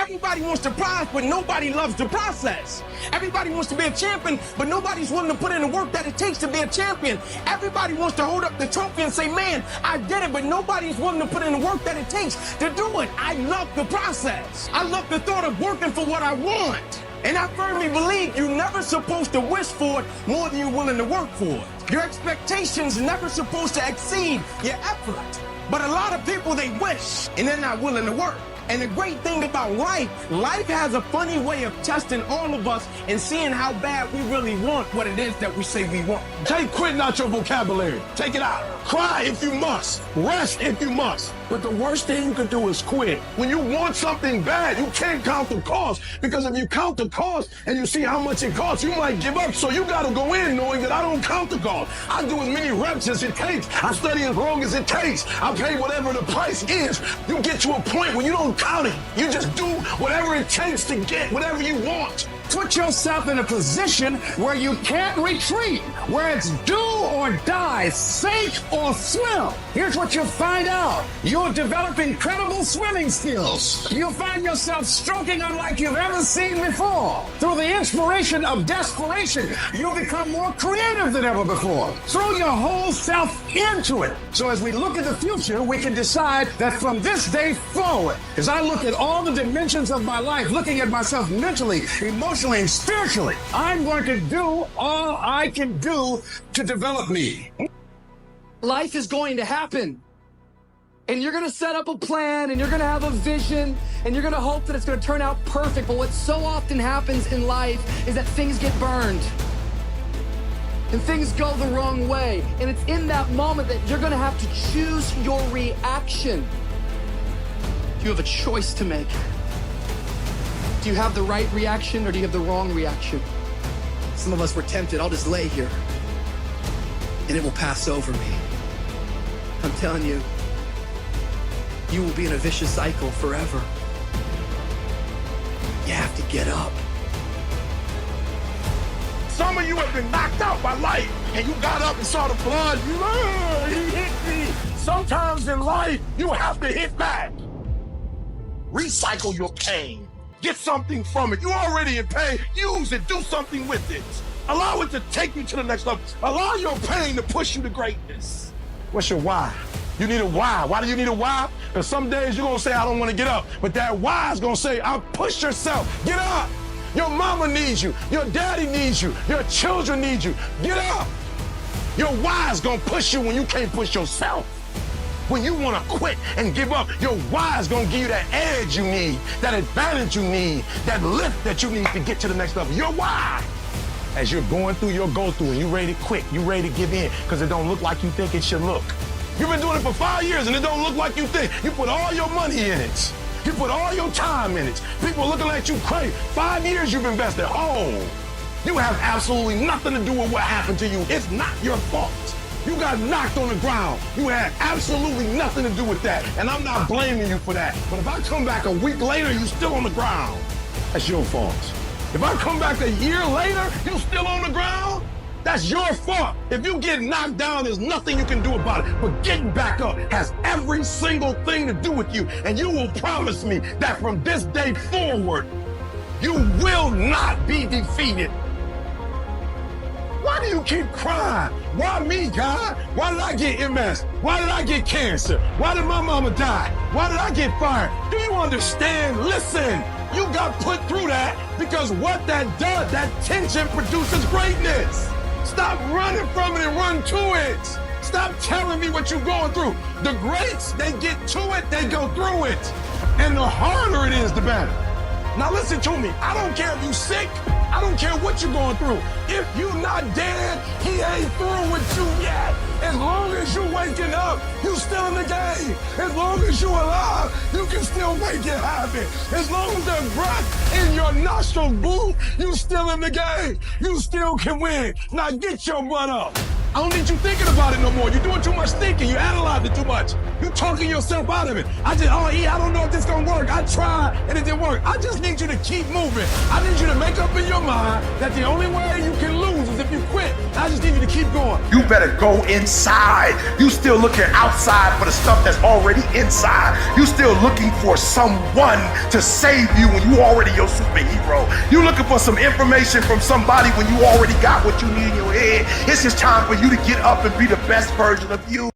Everybody wants the prize, but nobody loves the process. Everybody wants to be a champion, but nobody's willing to put in the work that it takes to be a champion. Everybody wants to hold up the trophy and say, man, I did it, but nobody's willing to put in the work that it takes to do it. I love the process. I love the thought of working for what I want. And I firmly believe you're never supposed to wish for it more than you're willing to work for it. Your expectations are never supposed to exceed your effort. But a lot of people, they wish, and they're not willing to work. And the great thing about life has a funny way of testing all of us and seeing how bad we really want what it is that we say we want. Take quitting out your vocabulary. Take it out. Cry if you must. Rest if you must. But the worst thing you can do is quit. When you want something bad, you can't count the cost. Because if you count the cost and you see how much it costs, you might give up. So you got to go in knowing that I don't count the cost. I do as many reps as it takes. I study as long as it takes. I pay whatever the price is. You get to a point where you don't count it. You just do whatever it takes to get whatever you want. Put yourself in a position where you can't retreat, where it's do or die, sink or swim. Here's what you'll find out. You'll develop incredible swimming skills. You'll find yourself stroking unlike you've ever seen before. Through the inspiration of desperation, you'll become more creative than ever before. Throw your whole self into it. So as we look at the future, we can decide that from this day forward, as I look at all the dimensions of my life, looking at myself mentally, emotionally, and spiritually, I'm going to do all I can do to develop me. Life is going to happen. And you're going to set up a plan, and you're going to have a vision, and you're going to hope that it's going to turn out perfect. But what so often happens in life is that things get burned. And things go the wrong way. And it's in that moment that you're going to have to choose your reaction. You have a choice to make. Do you have the right reaction or do you have the wrong reaction? Some of us were tempted, I'll just lay here and it will pass over me. I'm telling you, you will be in a vicious cycle forever. You have to get up. Some of you have been knocked out by life and you got up and saw the blood. He hit me. Sometimes in life, you have to hit back. Recycle your pain. Get something from it. You're already in pain. Use it. Do something with it. Allow it to take you to the next level. Allow your pain to push you to greatness. What's your why? You need a why. Why do you need a why? Because some days you're going to say, I don't want to get up. But that why is going to say, I'll push yourself. Get up. Your mama needs you. Your daddy needs you. Your children need you. Get up. Your why is going to push you when you can't push yourself. When you want to quit and give up, your why is going to give you that edge you need, that advantage you need, that lift that you need to get to the next level. Your why. As you're going through your go-through and you're ready to quit, you're ready to give in because it don't look like you think it should look. You've been doing it for 5 years and it don't look like you think. You put all your money in it. You put all your time in it. People are looking at you crazy. 5 years you've invested. Oh, you have absolutely nothing to do with what happened to you. It's not your fault. You got knocked on the ground. You had absolutely nothing to do with that. And I'm not blaming you for that. But if I come back a week later, you're still on the ground. That's your fault. If I come back a year later, you're still on the ground. That's your fault. If you get knocked down, there's nothing you can do about it. But getting back up has every single thing to do with you. And you will promise me that from this day forward, you will not be defeated. Why do you keep crying? Why me, God? Why did I get MS? Why did I get cancer? Why did my mama die? Why did I get fired? Do you understand? Listen, you got put through that because what that does, that tension produces greatness. Stop running from it and run to it. Stop telling me what you're going through. The greats, they get to it, they go through it. And the harder it is, the better. Now listen to me. I don't care if you're sick. I don't care what you're going through. If you're not dead, he ain't through with you yet. As long as you're waking up, you still in the game. As long as you're alive, you can still make it happen. As long as there's breath in your nostrils, boo, you still in the game. You still can win. Now get your butt up. I don't need you thinking about it no more. You're doing too much thinking. You analyze it too much. You're talking yourself out of it. I don't know if this gonna work. I tried and it didn't work. I just need you to keep moving. I need you to make up in your mind that the only way you can lose is if if you quit. I just need you to keep going. You better go inside. You still looking outside for the stuff that's already inside. You still looking for someone to save you when you already your superhero. You looking for some information from somebody when you already got what you need in your head. It's just time for you to get up and be the best version of you.